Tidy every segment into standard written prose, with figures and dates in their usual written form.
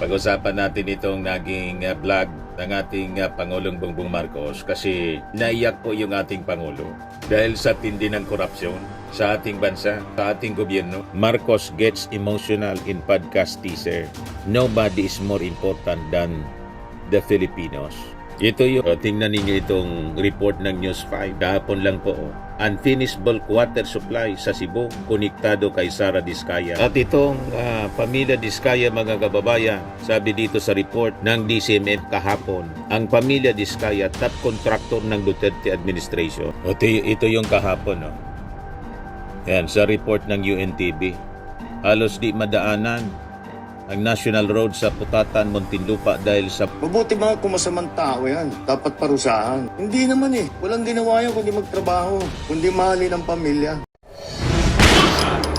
Pag-usapan natin itong naging vlog ng ating Pangulong Bongbong Marcos kasi naiyak po yung ating Pangulo dahil sa tindi ng korupsyon sa ating bansa, sa ating gobyerno. Marcos gets emotional in podcast teaser. Nobody is more important than the Filipinos. Ito yung, tingnan ninyo itong report ng News 5. Kahapon lang po, unfinished bulk water supply sa Cebu, konektado kay Sara Diskaya. At itong pamilya Diskaya, mga kababayan, sabi dito sa report ng DCMM kahapon, ang pamilya Diskaya, top contractor ng Duterte administration. Ito yung kahapon. Yan, sa report ng UNTV. Halos di madaanan ang national road sa Putatan, Muntinlupa dahil sa... Mabuti mga kumasamang tao yan. Dapat parusahan. Hindi naman Walang ginawa yan kundi magtrabaho. Kundi mahalin ang pamilya.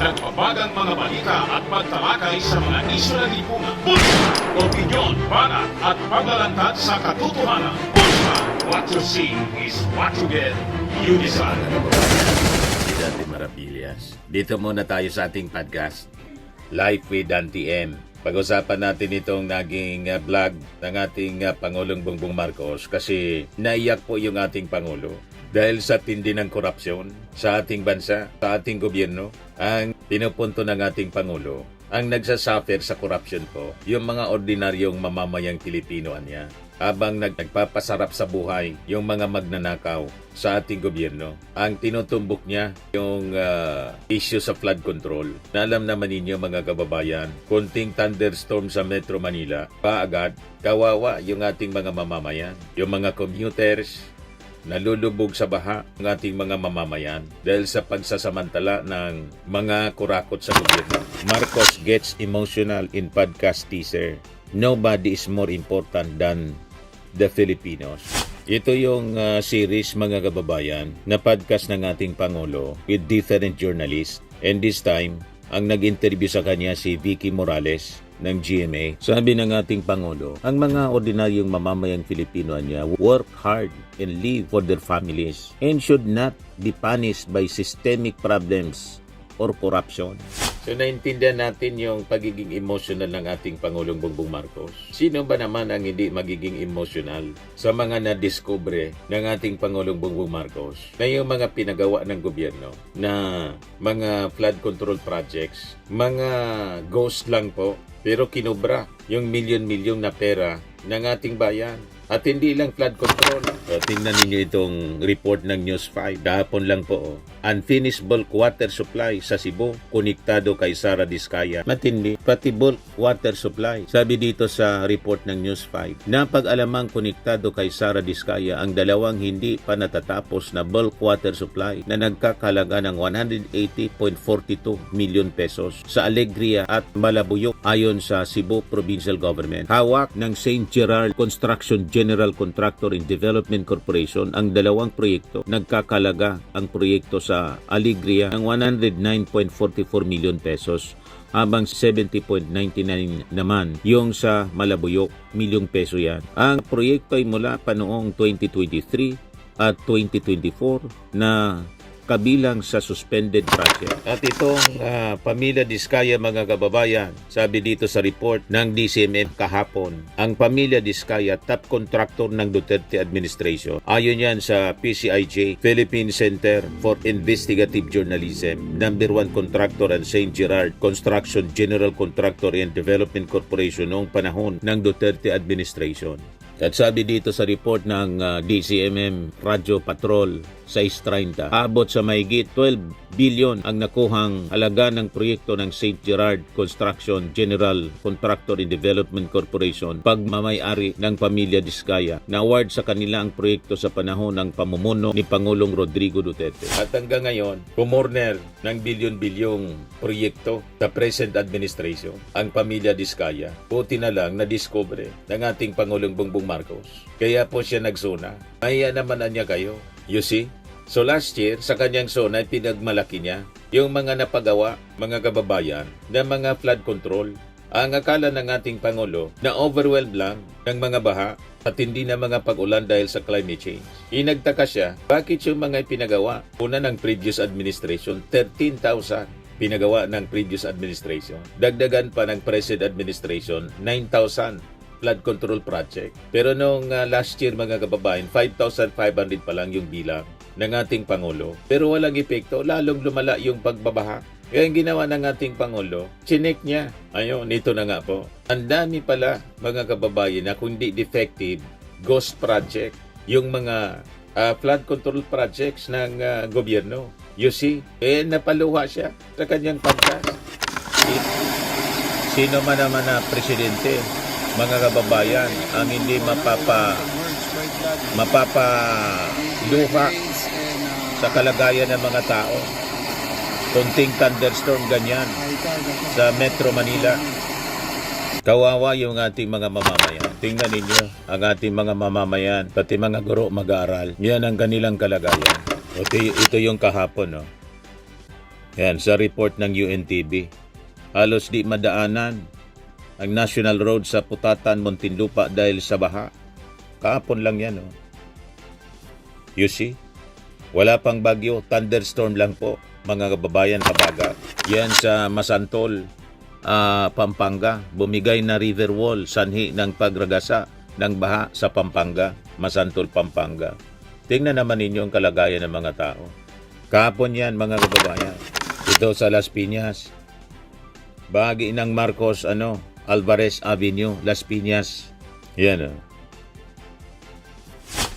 Nagbabagang mga balita at pagtalakay sa mga isyu ng lipunan. Bulsa! Opinyon, banat at paglalantad sa katotohanan. Bulsa! What you see is what you get. You decide. Dante Maravillas. Dito muna tayo sa ating podcast, Life with Dante M. Pag-usapan natin itong naging vlog ng ating Pangulong Bongbong Marcos kasi naiyak po yung ating Pangulo dahil sa tindi ng korupsyon sa ating bansa, sa ating gobyerno. Ang pinupunto ng ating Pangulo, ang nagsasuffer sa korupsyon po, yung mga ordinaryong mamamayang Pilipino niya. Habang nagpapasarap sa buhay yung mga magnanakaw sa ating gobyerno. Ang tinutumbok niya yung issue sa flood control. Na alam naman ninyo mga kababayan, kunting thunderstorm sa Metro Manila, paagad, kawawa yung ating mga mamamayan. Yung mga commuters, nalulubog sa baha ng ating mga mamamayan dahil sa pagsasamantala ng mga kurakot sa gobyerno. Marcos gets emotional in podcast teaser. Nobody is more important than the Filipinos. Ito yung series mga kababayan na podcast ng ating Pangulo with different journalists. And this time, ang nag-interview sa kanya si Vicky Morales ng GMA. Sabi ng ating Pangulo, ang mga ordinaryong mamamayang Filipino niya work hard and live for their families and should not be punished by systemic problems or corruption. So naintindihan natin yung pagiging emotional ng ating Pangulong Bongbong Marcos. Sino ba naman ang hindi magiging emotional sa mga nadiskubre ng ating Pangulong Bongbong Marcos na yung mga pinagawa ng gobyerno na mga flood control projects, mga ghost lang po, pero kinubra yung milyon-milyon na pera ng ating bayan. At hindi lang flood control. Tingnan ninyo itong report ng News 5. Kahapon lang po. Unfinished bulk water supply sa Cebu, konektado kay Sara Diskaya. Matindi, pati bulk water supply. Sabi dito sa report ng News 5, napag-alamang konektado kay Sara Diskaya ang dalawang hindi pa natatapos na bulk water supply na nagkakalaga ng 180.42 million pesos sa Alegria at Malabuyok ayon sa Cebu Provincial Government. Hawak ng St. Gerard Construction General Contractor and Development Corporation ang dalawang proyekto. Nagkakalaga ang proyekto sa Alegria ng 109.44 million pesos habang 70.99 naman yung sa Malabuyok, milyong peso yan. Ang proyekto ay mula pa noong 2023 at 2024 na kabilang sa suspended project. At itong pamilya Diskaya mga kababayan, sabi dito sa report ng DCMM kahapon, ang pamilya Diskaya top contractor ng Duterte administration. Ayon yan sa PCIJ, Philippine Center for Investigative Journalism, number 1 contractor ang St. Gerard Construction General Contractor and Development Corporation noong panahon ng Duterte administration. At sabi dito sa report ng DCMM Radyo Patrol 630, abot sa mahigit 12 billion ang nakuhang halaga ng proyekto ng St. Gerard Construction General Contractor and Development Corporation, pagmamayari ng pamilya Diskaya, na award sa kanila ang proyekto sa panahon ng pamumuno ni Pangulong Rodrigo Duterte. At hanggang ngayon, kumorner ng bilyon-bilyong proyekto sa present administration ang pamilya Diskaya. Buti na lang na-discover ng ating Pangulong Bongbong Marcos. Kaya po siya nagsuna. Maya naman niya kayo. You see? So last year, sa kanyang zona, pinagmalaki niya yung mga napagawa, mga kababayan, na mga flood control. Ang akala ng ating Pangulo na overwhelmed lang ng mga baha at hindi na mga pag-ulan dahil sa climate change. Inagtaka siya, bakit yung mga pinagawa una ng previous administration, 13,000 pinagawa ng previous administration. Dagdagan pa ng present administration, 9,000 flood control project. Pero nung last year mga kababayan, 5,500 pa lang yung bilang ng ating Pangulo. Pero walang epekto, lalong lumala yung pagbabaha. Kaya ang ginawa ng ating Pangulo, chinek niya. Ayun, nito na nga po. Ang dami pala mga kababayan na kung di defective, ghost project, yung mga flood control projects ng gobyerno. You see, napaluha siya sa kanyang pagkas. Sino man naman na presidente, mga kababayan, ang hindi mapapaluha sa kalagayan ng mga tao. Kunting thunderstorm ganyan sa Metro Manila. Kawawa yung ating mga mamamayan. Tingnan ninyo ang ating mga mamamayan, pati mga guro mag-aaral. Yan ang kanilang kalagayan. Ito yung kahapon, no? Yan, sa report ng UNTV. Halos di madaanan ang national road sa Putatan, Muntinlupa dahil sa baha. Kahapon lang yan, no? You see? Wala pang bagyo, thunderstorm lang po, mga kababayan kabaga. Yan sa Masantol, Pampanga. Bumigay na river wall, sanhi ng pagragasa ng baha sa Pampanga, Masantol, Pampanga. Tingnan naman ninyo ang kalagayan ng mga tao. Kahapon yan, mga kababayan. Ito sa Las Piñas. Bahagi ng Marcos, Alvarez Avenue, Las Piñas. Yan,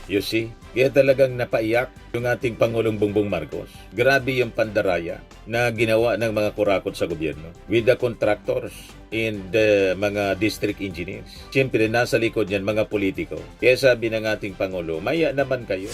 You see? Kaya talagang napaiyak yung ating Pangulong Bongbong Marcos. Grabe yung pandaraya na ginawa ng mga kurakot sa gobyerno with the contractors and the mga district engineers. Siyempre, nasa likod niyan mga politiko. Kaya sabi ng ating Pangulo, maya naman kayo.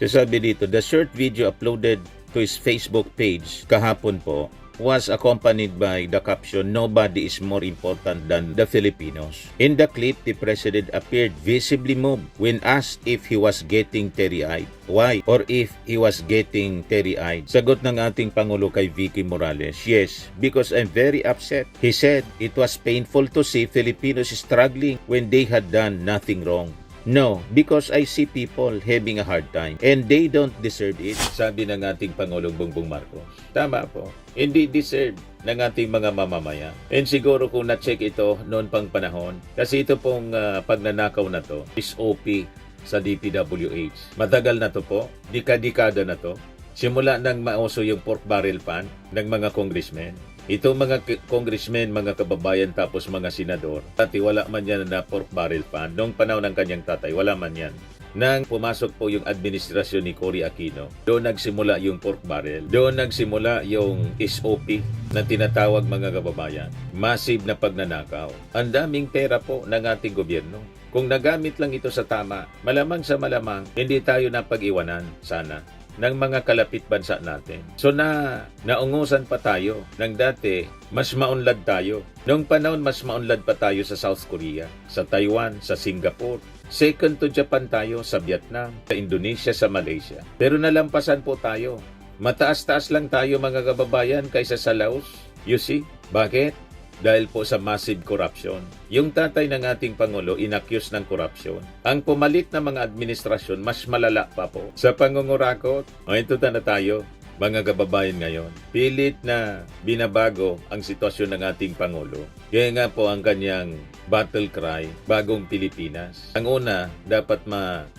Kaya sabi dito, the short video uploaded to his Facebook page kahapon po was accompanied by the caption, "Nobody is more important than the Filipinos." In the clip, the president appeared visibly moved when asked if he was getting teary-eyed. Why? Or if he was getting teary-eyed. Sagot ng ating Pangulo kay Vicky Morales, "Yes, because I'm very upset." He said, "It was painful to see Filipinos struggling when they had done nothing wrong. No, because I see people having a hard time and they don't deserve it." Sabi ng ating Pangulong Bongbong Marcos. Tama po. Hindi deserve ng ating mga mamamayan. And siguro kung na-check ito noon pang panahon, kasi ito pong pagnanakaw na to is OP sa DPWH. Matagal na to po, dekada na to. Simula nang mauso yung pork barrel pan ng mga congressmen. Ito mga congressmen, mga kababayan, tapos mga senador. Dati wala man yan na pork barrel pan. Noong panahon ng kanyang tatay, wala man yan. Nang pumasok po yung administrasyon ni Cory Aquino, doon nagsimula yung pork barrel. Doon nagsimula yung SOP na tinatawag mga kababayan. Massive na pagnanakaw. Ang daming pera po ng ating gobyerno. Kung nagamit lang ito sa tama, malamang sa malamang, hindi tayo napag-iwanan sana ng mga kalapit bansa natin. So naungusan pa tayo ng dati, mas maunlad tayo. Noong panahon, mas maunlad pa tayo sa South Korea, sa Taiwan, sa Singapore. Second to Japan tayo, sa Vietnam, sa Indonesia, sa Malaysia. Pero nalampasan po tayo. Mataas-taas lang tayo mga kababayan kaysa sa Laos. You see? Bakit? Dahil po sa massive corruption. Yung tatay ng ating Pangulo inaccuse ng corruption. Ang pumalit na mga administrasyon, mas malala pa po. Sa pangungurakot, ito na tayo, mga kababayan ngayon. Pilit na binabago ang sitwasyon ng ating Pangulo. Kaya nga po ang kanyang battle cry, bagong Pilipinas. Ang una, dapat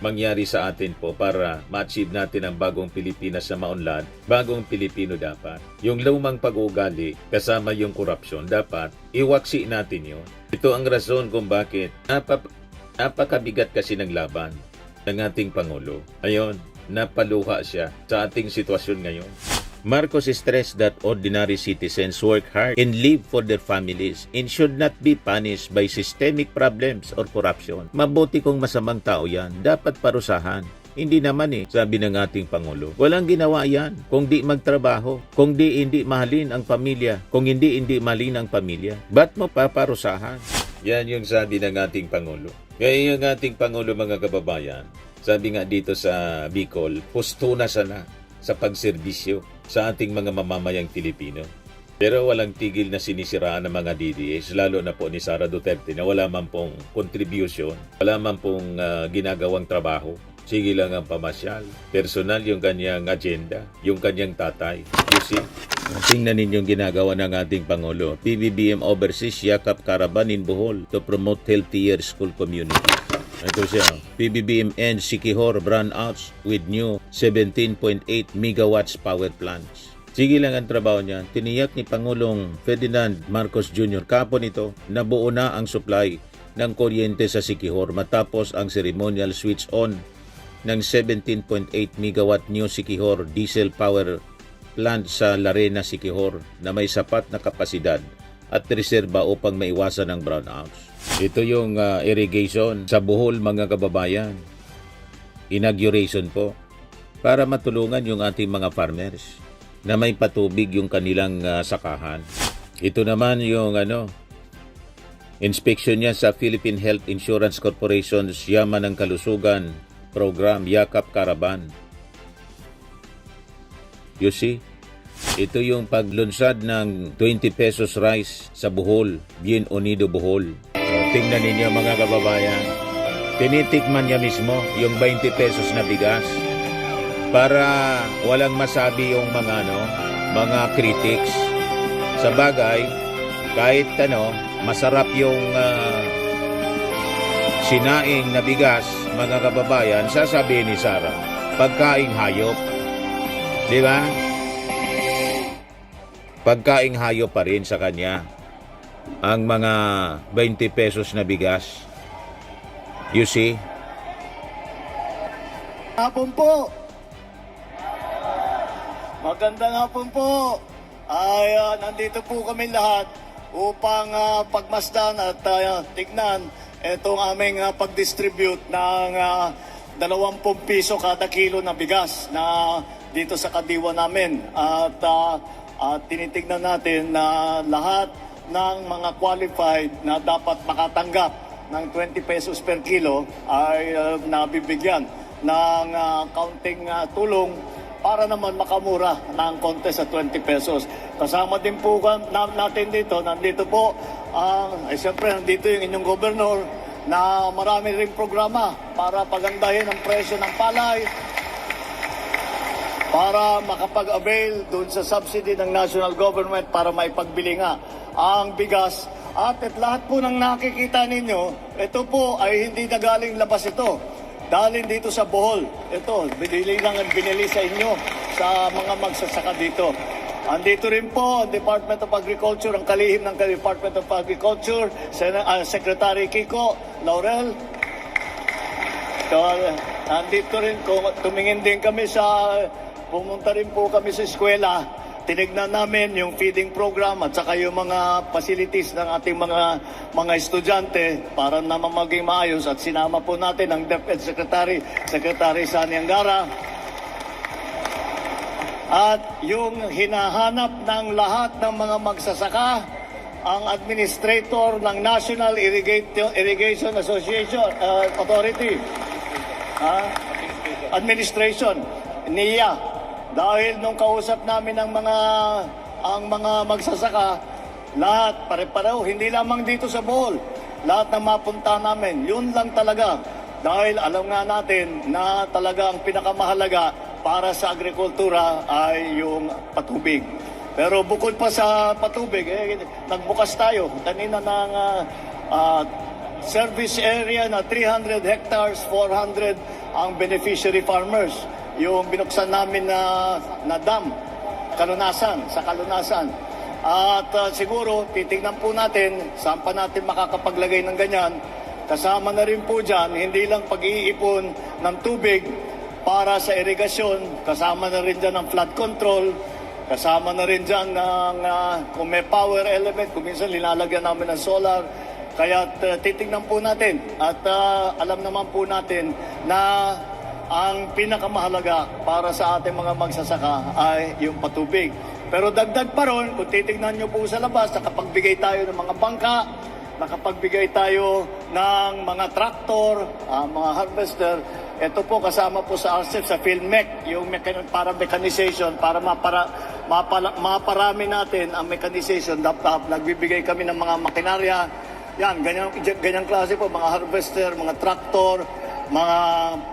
mangyari sa atin po para ma-achieve natin ang bagong Pilipinas na maunlad. Bagong Pilipino dapat. Yung lumang pag-uugali, kasama yung korupsyon, dapat iwaksi natin yun. Ito ang rason kung bakit napakabigat kasi ng laban ng ating Pangulo. Ayon, napaluha siya sa ating sitwasyon ngayon. Marcos stressed that ordinary citizens work hard and live for their families and should not be punished by systemic problems or corruption. Mabuti kung masamang tao yan, dapat parusahan. Hindi naman sabi ng ating Pangulo. Walang ginawa yan kung di magtrabaho, kung hindi mahalin ang pamilya, kung hindi mahalin ang pamilya. Ba't mo paparusahan? Yan yung sabi ng ating Pangulo. Kaya yung ating Pangulo mga kababayan, sabi nga dito sa Bicol, pustuna sana sa pagserbisyo sa ating mga mamamayang Pilipino. Pero walang tigil na sinisiraan ng mga DDS, lalo na po ni Sara Duterte na wala man pong contribution, wala man pong ginagawang trabaho. Sige lang ang pamasyal. Personal yung kanyang agenda, yung kanyang tatay. You see? Tingnan ninyong ginagawa ng ating Pangulo. PBBM Overseas Yakap Caravan in Bohol to promote healthier school community. Ito siya. PBBM ends Siquijor brownouts with new 17.8 megawatts power plants. Sige lang ang trabaho niya. Tiniyak ni Pangulong Ferdinand Marcos Jr. kapon ito na buo na ang supply ng kuryente sa Siquijor matapos ang ceremonial switch on ng 17.8 megawatt new Siquijor diesel power plant sa Larena, Siquijor na may sapat na kapasidad at reserba upang maiwasan ang brownouts. Ito yung irrigation sa Bohol, mga kababayan. Inauguration po para matulungan yung ating mga farmers na may patubig yung kanilang sakahan. Ito naman yung inspection niya sa Philippine Health Insurance Corporation's Yaman ng Kalusugan Program Yakap Caravan. You see? Ito yung paglunsad ng 20 pesos rice sa Bohol, Bien Unido Bohol. So, tingnan ninyo mga kababayan. Tinitikman niya mismo yung 20 pesos na bigas para walang masabi yung mga critics. Sa bagay, kahit masarap yung sinaing na bigas, mga kababayan, sasabihin ni Sarah, pagkaing hayop. Di ba? Pagkaing hayop pa rin sa kanya ang mga 20 pesos na bigas. You see? Hapon po. Magandang hapon po. Nandito po kami lahat upang pagmasdan at tignan itong aming pag-distribute ng 20 piso kada kilo na bigas na dito sa kadiwa namin. At tinitignan natin na lahat ng mga qualified na dapat makatanggap ng 20 pesos per kilo ay nabibigyan ng kaunting tulong para naman makamura ng konti sa 20 pesos. Kasama din po natin dito, nandito po, siyempre nandito yung inyong gobernador na marami ring programa para pagandahin ang presyo ng palay, para makapag-avail doon sa subsidy ng national government para maipagbili nga ang bigas. At lahat po ng nakikita ninyo, ito po ay hindi nagaling labas ito. Dahil dito sa Bohol, ito, binili sa inyo sa mga magsasaka dito. Andito rin po ang Department of Agriculture, ang kalihim ng Department of Agriculture, Secretary Kiko Laurel. Andito rin, tumingin din kami pumunta rin po kami sa eskwela, tinignan namin yung feeding program at saka yung mga facilities ng ating mga estudyante para naman maging maayos, at sinama po natin ang DepEd Secretary Sani Angara. At yung hinahanap ng lahat ng mga magsasaka, ang administrator ng National Irrigation Association Authority, Administration, NIA. Dahil nung kausap namin ang mga magsasaka, lahat pare-pareho, hindi lamang dito sa Bohol, lahat na mapunta namin, yun lang talaga. Dahil alam nga natin na talaga ang pinakamahalaga para sa agrikultura ay yung patubig. Pero bukod pa sa patubig, nagbukas tayo kanina ng service area na 300 hectares, 400 ang beneficiary farmers. Yung binuksan namin na dam, sa Kalunasan. At siguro, titignan po natin, saan pa natin makakapaglagay ng ganyan. Kasama na rin po dyan, hindi lang pag-iipon ng tubig para sa irigasyon, kasama na rin dyan ang flood control, kasama na rin dyan kung may power element, kung minsan linalagyan namin ng solar. Kaya titignan po natin at alam naman po natin na ang pinakamahalaga para sa ating mga magsasaka ay yung patubig. Pero dagdag pa ron, kung titignan nyo po sa labas, nakapagbigay tayo ng mga bangka, nakapagbigay tayo ng mga traktor, mga harvester. Ito po kasama po sa RCEP, sa PhilMech, yung para mechanization, para maparami natin ang mechanization. Nagbibigay kami ng mga makinarya. Yan, ganyang klase po, mga harvester, mga traktor, mga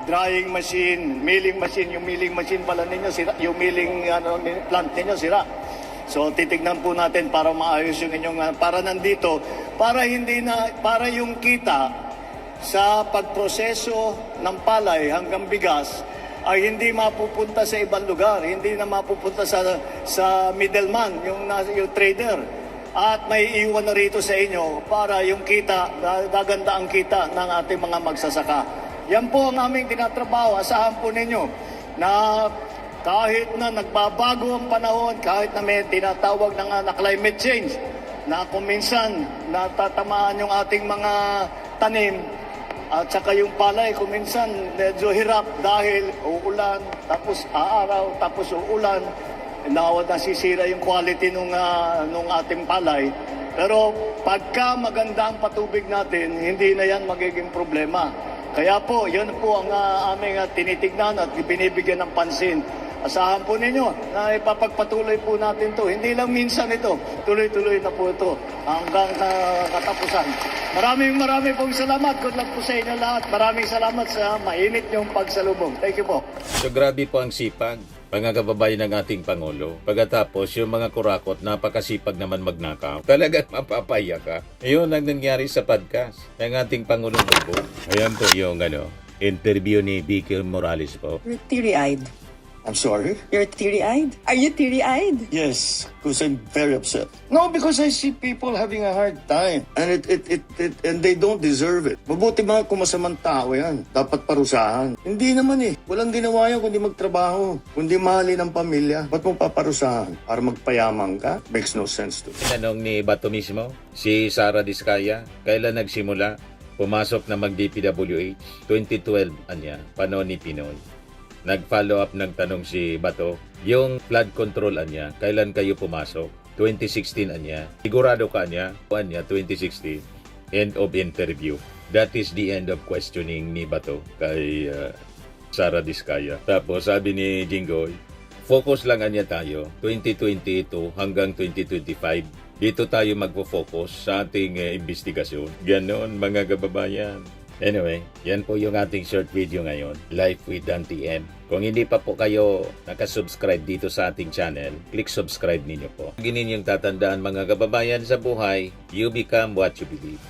drying machine, milling machine. Yung milling machine pala ninyo, sira. Yung milling plant ninyo, sira. So titignan po natin para maayos yung inyong para nandito para para yung kita sa pagproseso ng palay hanggang bigas ay hindi mapupunta sa ibang lugar, hindi na mapupunta sa middleman, yung trader. At may iwan na rito sa inyo para yung kita, gaganda ang kita ng ating mga magsasaka. Yan po ang aming tinatrabaho. Asahan po ninyo na kahit na nagbabago ang panahon, kahit na may tinatawag na climate change, na kung minsan natatamaan yung ating mga tanim, at saka yung palay, kung minsan medyo hirap dahil uulan, tapos aaraw, tapos uulan, nasisira yung quality nung ating palay. Pero pagka maganda ang patubig natin, hindi na yan magiging problema. Kaya po, yun po ang aming tinitignan at binibigyan ng pansin. Asahan po ninyo na ipapagpatuloy po natin to. Hindi lang minsan ito, tuloy-tuloy na po ito hanggang katapusan. Maraming pong salamat. Good luck po sa inyo lahat. Maraming salamat sa mainit niyong pagsalubong. Thank you po. So grabe po ang sipag, mga kababayan ng ating Pangulo. Pagkatapos yung mga kurakot, napakasipag naman magnakaw. Talagang mapapaya ka. Ayun ang nangyari sa podcast ng ating Pangulong Bongbong. Ayan po yung interview ni Vicky Morales po. You're teary-eyed. I'm sorry? You're teary-eyed? Are you teary-eyed? Yes, because I'm very upset. No, because I see people having a hard time. And and they don't deserve it. Mabuti mga kung masamang tao yan. Dapat parusahan. Hindi naman eh. Walang ginawa yan kundi magtrabaho. Kundi mahalin ang pamilya. Ba't mo paparusahan? Para magpayaman ka? Makes no sense to me. Tinanong ni Bato mismo, si Sara Diskaya, kailan nagsimula? Pumasok na mag-DPWH? 2012, anya, panahon ni Pinoy. Nag-follow up ng tanong si Bato, yung flood control anya, kailan kayo pumasok? 2016 anya. Sigurado ka anya? 2016. End of interview. That is the end of questioning ni Bato kay Sara Diskaya. Tapos sabi ni Jinggoy, focus lang anya tayo, 2022 hanggang 2025. Dito tayo magpo-focus sa ating investigasyon. Ganon mga kababayan. Anyway, yan po yung ating short video ngayon, Life with Dante M. Kung hindi pa po kayo nakasubscribe dito sa ating channel, click subscribe ninyo po. Lagi ninyong tatandaan mga kababayan sa buhay, you become what you believe.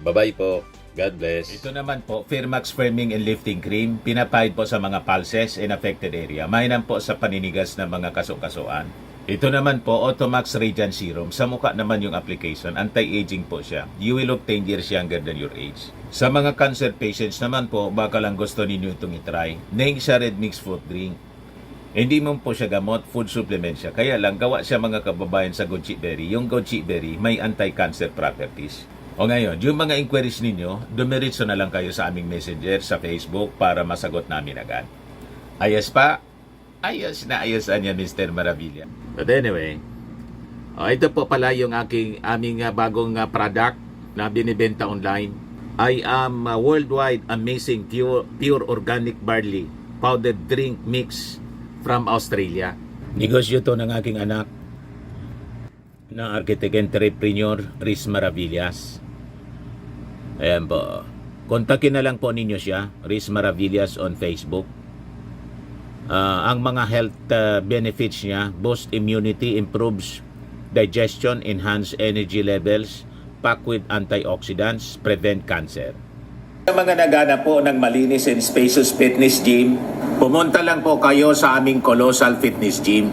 Bye-bye po. God bless. Ito naman po, Firmax Firming and Lifting Cream, pinapahid po sa mga pulses in affected area. Mainam po sa paninigas ng mga kaso-kasuan. Ito naman po, Automax Radiant Serum. Sa mukha naman yung application, anti-aging po siya. You will look 10 years younger than your age. Sa mga cancer patients naman po, baka lang gusto ninyo itong itry. Neng siya red mixed fruit drink. Hindi mo po siya gamot, food supplement siya. Kaya lang, gawa siya mga kababayan sa goji berry. Yung goji berry, may anti-cancer properties. O ngayon, yung mga inquiries ninyo, dumiritso na lang kayo sa aming messenger sa Facebook para masagot namin agad. Ayos pa? Ayos na ayos niya, Mr. Maravilla. But anyway, ito po pala yung aming bagong product na binibenta online. I am worldwide amazing pure organic barley powdered drink mix from Australia. Negosyo to ng aking anak na architect entrepreneur Riz Maravillas. Ayan po. Kontakin na lang po ninyo siya, Riz Maravillas on Facebook. Ang mga health benefits niya, boost immunity, improves digestion, enhance energy levels, packed with antioxidants, prevent cancer. Sa mga naghanap po ng malinis and spacious fitness gym, pumunta lang po kayo sa aming Colossal Fitness Gym.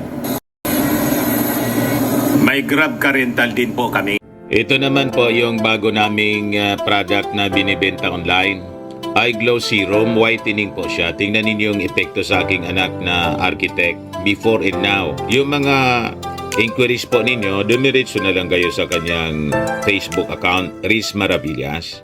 May Grab ka rental din po kami. Ito naman po yung bago naming product na binibenta online. Eye Glow Serum, whitening po siya. Tingnan ninyo yung epekto sa aking anak na architect before and now. Yung mga inquiries po ninyo, dumiretso na lang kayo sa kanyang Facebook account, Riz Maravillas.